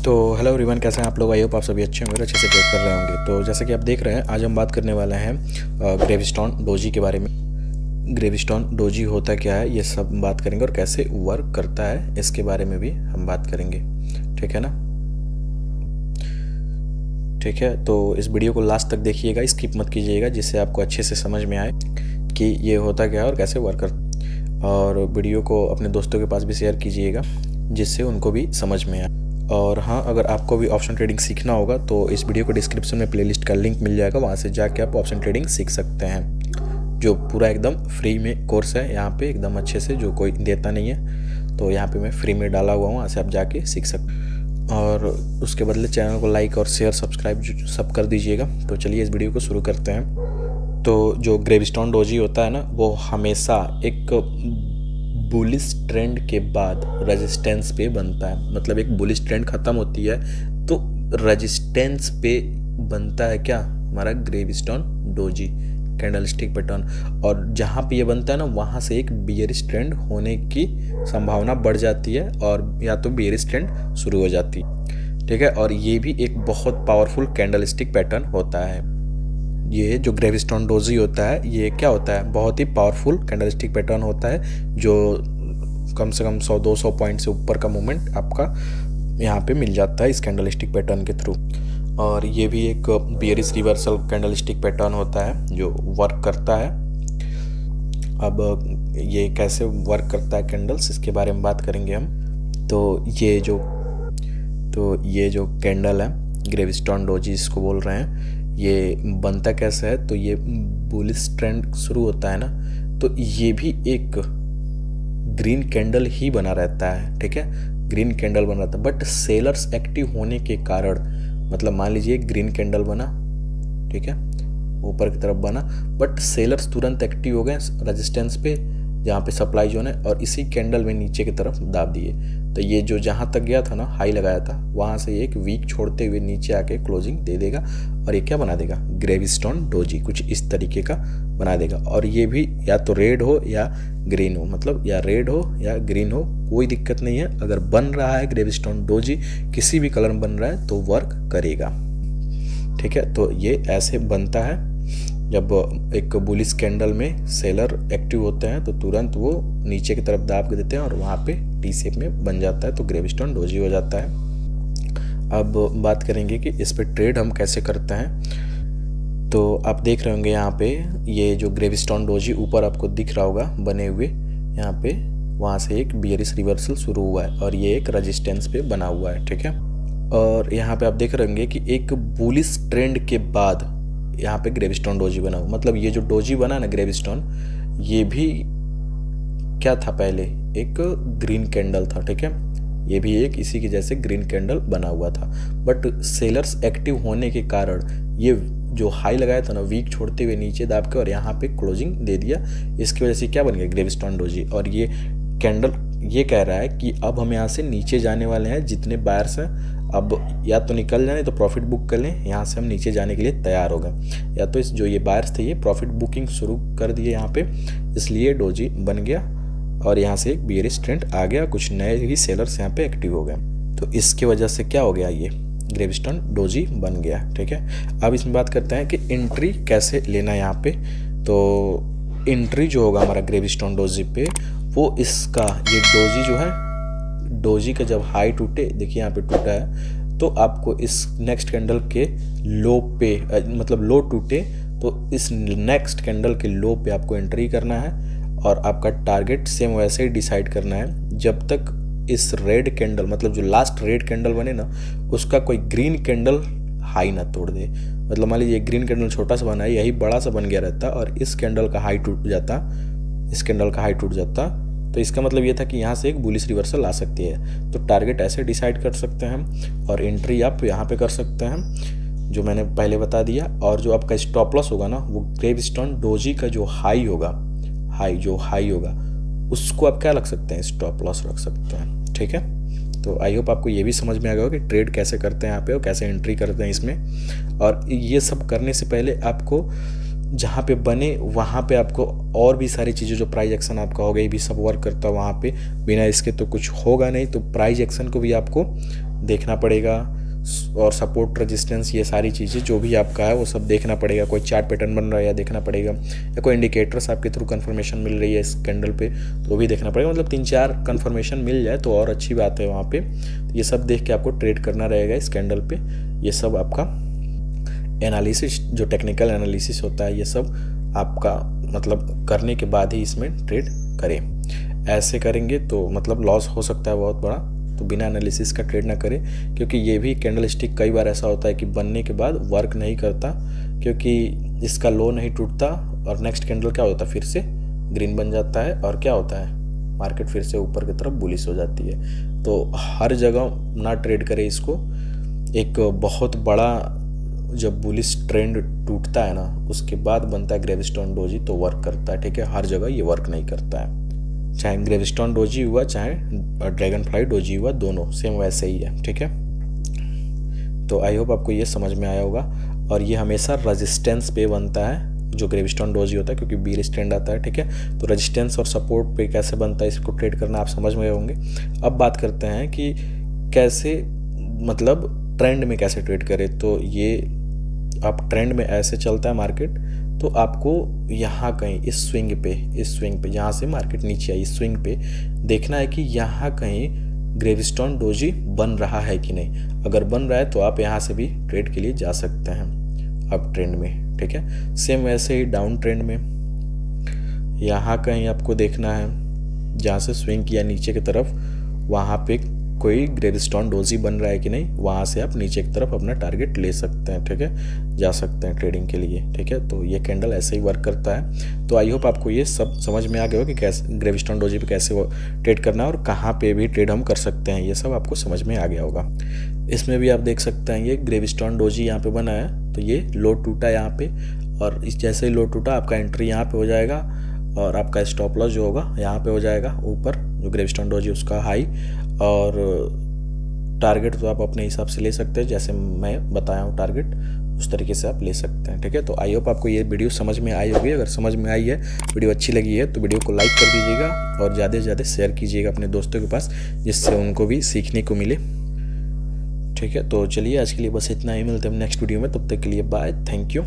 तो hello everyone, कैसे हैं आप लोग। आई होप आप सभी अच्छे होंगे और अच्छे से ट्रेड कर रहे होंगे। तो जैसे कि आप देख रहे हैं, आज हम बात करने वाले हैं ग्रेविस्टोन डोजी के बारे में। ग्रेविस्टोन डोजी होता क्या है, ये सब बात करेंगे और कैसे वर्क करता है इसके बारे में भी हम बात करेंगे। ठीक है ना। ठीक है, तो इस वीडियो को लास्ट तक देखिएगा, स्किप मत कीजिएगा, जिससे आपको अच्छे से समझ में आए कि ये होता क्या है और कैसे वर्क करता है। और वीडियो को अपने दोस्तों के पास भी शेयर कीजिएगा, जिससे उनको भी समझ में आए। और हाँ, अगर आपको भी ऑप्शन ट्रेडिंग सीखना होगा तो इस वीडियो को डिस्क्रिप्शन में प्लेलिस्ट का लिंक मिल जाएगा, वहाँ से जाके आप ऑप्शन ट्रेडिंग सीख सकते हैं, जो पूरा एकदम फ्री में कोर्स है। यहाँ पे एकदम अच्छे से, जो कोई देता नहीं है, तो यहाँ पे मैं फ्री में डाला हुआ हूँ, वहाँ से आप जाके सीख सकते हैं। और उसके बदले चैनल को लाइक और शेयर सब्सक्राइब सब कर दीजिएगा। तो चलिए इस वीडियो को शुरू करते हैं। तो जो ग्रेविस्टोन डोजी होता है ना, वो हमेशा एक बुलिश ट्रेंड के बाद रेजिस्टेंस पे बनता है। मतलब एक बुलिश ट्रेंड ख़त्म होती है तो रेजिस्टेंस पे बनता है क्या, हमारा ग्रेविस्टोन डोजी कैंडलस्टिक पैटर्न। और जहाँ पे ये बनता है ना, वहाँ से एक बियरिश ट्रेंड होने की संभावना बढ़ जाती है, और या तो बियरिश ट्रेंड शुरू हो जाती है। ठीक है, और ये भी एक बहुत पावरफुल कैंडलस्टिक पैटर्न होता है। ये जो ग्रेविस्टोन डोजी होता है, ये क्या होता है, बहुत ही पावरफुल कैंडलस्टिक पैटर्न होता है, जो कम से कम 100-200 पॉइंट से ऊपर का मूवमेंट आपका यहाँ पे मिल जाता है इस कैंडलस्टिक पैटर्न के थ्रू। और ये भी एक बियरिश रिवर्सल कैंडलस्टिक पैटर्न होता है जो वर्क करता है। अब ये कैसे वर्क करता है कैंडल्स, इसके बारे में बात करेंगे हम। तो ये जो कैंडल है, ग्रेविस्टोन डोजी इसको बोल रहे हैं, ये बनता कैसे है। तो ये बुलिश ट्रेंड शुरू होता है ना, तो ये भी एक ग्रीन कैंडल ही बना रहता है। ठीक है, ग्रीन कैंडल बना रहता है, बट सेलर्स एक्टिव होने के कारण, मतलब मान लीजिए ग्रीन कैंडल बना, ठीक है, ऊपर की तरफ बना, बट सेलर्स तुरंत एक्टिव हो गए रेजिस्टेंस पे, जहाँ पे सप्लाई जोन है, और इसी कैंडल में नीचे की तरफ दाब दिए। तो ये जो जहाँ तक गया था ना, हाई लगाया था, वहाँ से एक वीक छोड़ते हुए नीचे आके क्लोजिंग दे देगा, और ये क्या बना देगा, ग्रेविस्टोन डोजी कुछ इस तरीके का बना देगा। और ये भी या तो रेड हो या ग्रीन हो, मतलब या रेड हो या ग्रीन हो, कोई दिक्कत नहीं है। अगर बन रहा है ग्रेविस्टोन डोजी, किसी भी कलर में बन रहा है, तो वर्क करेगा। ठीक है, तो ये ऐसे बनता है। जब एक बुलिश कैंडल में सेलर एक्टिव होते हैं तो तुरंत वो नीचे की तरफ दाब के देते हैं, और वहाँ पे टी शेप में बन जाता है, तो ग्रेविस्टोन डोजी हो जाता है। अब बात करेंगे कि इस पे ट्रेड हम कैसे करते हैं। तो आप देख रहे होंगे यहाँ पे, ये जो ग्रेविस्टोन डोजी ऊपर आपको दिख रहा होगा बने हुए, यहाँ पे वहाँ से एक बियरिश रिवर्सल शुरू हुआ है, और ये एक रेजिस्टेंस पे बना हुआ है। ठीक है, और यहाँ पे आप देख रहे होंगे कि एक बुलिश ट्रेंड के बाद यहाँ पे ग्रेविस्टोन डोजी बना हुआ। मतलब ये जो डोजी बना ना ग्रेविस्टोन, ये भी क्या था, पहले एक ग्रीन कैंडल था। ठीक है, ये भी एक इसी के जैसे ग्रीन कैंडल बना हुआ था, बट सेलर्स एक्टिव होने के कारण ये जो हाई लगाया था ना, वीक छोड़ते हुए नीचे दाब के और यहाँ पे क्लोजिंग दे दिया। इसकी वजह से क्या बन गया, ग्रेविस्टोन डोजी। और ये कैंडल ये कह रहा है कि अब हम यहाँ से नीचे जाने वाले हैं, जितने बायर्स हैं अब या तो निकल जाए तो प्रॉफिट बुक कर लें, यहाँ से हम नीचे जाने के लिए तैयार हो गए। या तो इस जो ये बायर्स थे, ये प्रॉफिट बुकिंग शुरू कर दिए यहाँ पे, इसलिए डोजी बन गया, और यहाँ से एक बियरिश ट्रेंड आ गया, कुछ नए ही सेलर्स यहाँ पे एक्टिव हो गए। तो इसके वजह से क्या हो गया, ये ग्रेविस्टोन डोजी बन गया। ठीक है, अब इसमें बात करते हैं कि एंट्री कैसे लेना है यहाँ पे। तो एंट्री जो होगा हमारा ग्रेविस्टोन डोजी पे, वो इसका ये डोजी जो है, डोजी का जब हाई टूटे, देखिए यहाँ पे टूटा है, तो आपको इस नेक्स्ट कैंडल के लो पे, मतलब लो टूटे तो इस नेक्स्ट कैंडल के लो पे आपको एंट्री करना है, और आपका टारगेट सेम वैसे ही डिसाइड करना है, जब तक इस रेड कैंडल, मतलब जो लास्ट रेड कैंडल बने ना, उसका कोई ग्रीन कैंडल हाई ना तोड़ दे। मतलब मान लीजिए ग्रीन कैंडल छोटा सा बना है, यही बड़ा सा बन गया रहता, और इस कैंडल का हाई टूट जाता, इस कैंडल का हाई टूट जाता, तो इसका मतलब ये था कि यहाँ से एक बुलिश रिवर्सल आ सकती है। तो टारगेट ऐसे डिसाइड कर सकते हैं हम, और एंट्री आप यहाँ पे कर सकते हैं, जो मैंने पहले बता दिया। और जो आपका स्टॉप लॉस होगा ना, वो ग्रेविस्टोन डोजी का जो हाई होगा, हाई होगा, उसको आप क्या रख सकते हैं, स्टॉप लॉस रख सकते हैं। ठीक है, तो आई होप आपको ये भी समझ में आ गया कि ट्रेड कैसे करते हैं यहाँ पे और कैसे एंट्री करते हैं इसमें। और ये सब करने से पहले आपको जहाँ पे बने वहाँ पे आपको और भी सारी चीज़ें जो प्राइस एक्शन आपका हो गया ये भी सब वर्क करता है वहाँ पे। बिना इसके तो कुछ होगा नहीं, तो प्राइस एक्शन को भी आपको देखना पड़ेगा और सपोर्ट रेजिस्टेंस ये सारी चीज़ें जो भी आपका है वो सब देखना पड़ेगा। कोई चार्ट पैटर्न बन रहा है या देखना पड़ेगा, या कोई इंडिकेटर्स आपके थ्रू कंफर्मेशन मिल रही है इस कैंडल पे तो वो भी देखना पड़ेगा। मतलब 3-4 कंफर्मेशन मिल जाए तो और अच्छी बात है वहाँ पे। ये सब देख के आपको ट्रेड करना रहेगा इस कैंडल पे। ये सब आपका एनालिसिस, जो टेक्निकल एनालिसिस होता है, ये सब आपका मतलब करने के बाद ही इसमें ट्रेड करें। ऐसे करेंगे तो मतलब लॉस हो सकता है बहुत बड़ा, तो बिना एनालिसिस का ट्रेड ना करें। क्योंकि ये भी कैंडल स्टिक कई बार ऐसा होता है कि बनने के बाद वर्क नहीं करता, क्योंकि इसका लो नहीं टूटता और नेक्स्ट कैंडल क्या होता है, फिर से ग्रीन बन जाता है और क्या होता है, मार्केट फिर से ऊपर की तरफ बुलिश हो जाती है। तो हर जगह ना ट्रेड करें इसको। एक बहुत बड़ा जब बुलिश ट्रेंड टूटता है ना उसके बाद बनता है ग्रेविस्टोन डोजी, तो वर्क करता है। ठीक है, हर जगह ये वर्क नहीं करता है। चाहे ग्रेविस्टोन डोजी हुआ चाहे ड्रैगन फ्लाई डोजी हुआ, दोनों सेम वैसे ही है। ठीक है, तो आई होप आपको ये समझ में आया होगा। और ये हमेशा रेजिस्टेंस पे बनता है जो ग्रेविस्टोन डोजी होता है, क्योंकि बीरिश ट्रेंड आता है। ठीक है, तो रेजिस्टेंस और सपोर्ट पे कैसे बनता है इसको ट्रेड करना आप समझ में होंगे। अब बात करते हैं कि कैसे मतलब ट्रेंड में कैसे ट्रेड करें। तो ये आप ट्रेंड में ऐसे चलता है मार्केट, तो आपको यहाँ कहीं इस स्विंग पे यहाँ से मार्केट नीचे आई, इस स्विंग पे देखना है कि यहाँ कहीं ग्रेविस्टोन डोजी बन रहा है कि नहीं। अगर बन रहा है तो आप यहाँ से भी ट्रेड के लिए जा सकते हैं अप ट्रेंड में। ठीक है, सेम वैसे ही डाउन ट्रेंड में यहाँ कहीं आपको देखना है जहाँ से स्विंग किया नीचे की तरफ, वहाँ पे कोई ग्रेविस्टोन डोजी बन रहा है कि नहीं, वहाँ से आप नीचे की तरफ अपना टारगेट ले सकते हैं। ठीक है, जा सकते हैं ट्रेडिंग के लिए। ठीक है, तो ये कैंडल ऐसे ही वर्क करता है। तो आई होप आपको ये सब समझ में आ गया हो कि कैसे ग्रेविस्टोन डोजी पे कैसे वो ट्रेड करना है और कहाँ पे भी ट्रेड हम कर सकते हैं, ये सब आपको समझ में आ गया होगा। इसमें भी आप देख सकते हैं ये ग्रेविस्टोन डोजी यहाँ पे बना है, तो ये लो टूटा यहाँ पे, और इस जैसे ही लो टूटा आपका एंट्री यहाँ पे हो जाएगा और आपका स्टॉप लॉस जो होगा यहाँ पे हो जाएगा ऊपर, जो ग्रेविस्टोन डोजी उसका हाई। और टारगेट तो आप अपने हिसाब से ले सकते हैं, जैसे मैं बताया हूँ टारगेट उस तरीके से आप ले सकते हैं। ठीक है, तो आई होप आपको ये वीडियो समझ में आई होगी। अगर समझ में आई है, वीडियो अच्छी लगी है तो वीडियो को लाइक कर दीजिएगा और ज़्यादा से ज़्यादा शेयर कीजिएगा अपने दोस्तों के पास, जिससे उनको भी सीखने को मिले। ठीक है, तो चलिए आज के लिए बस इतना ही, मिलते हैं नेक्स्ट वीडियो में, तब तक के लिए बाय, थैंक यू।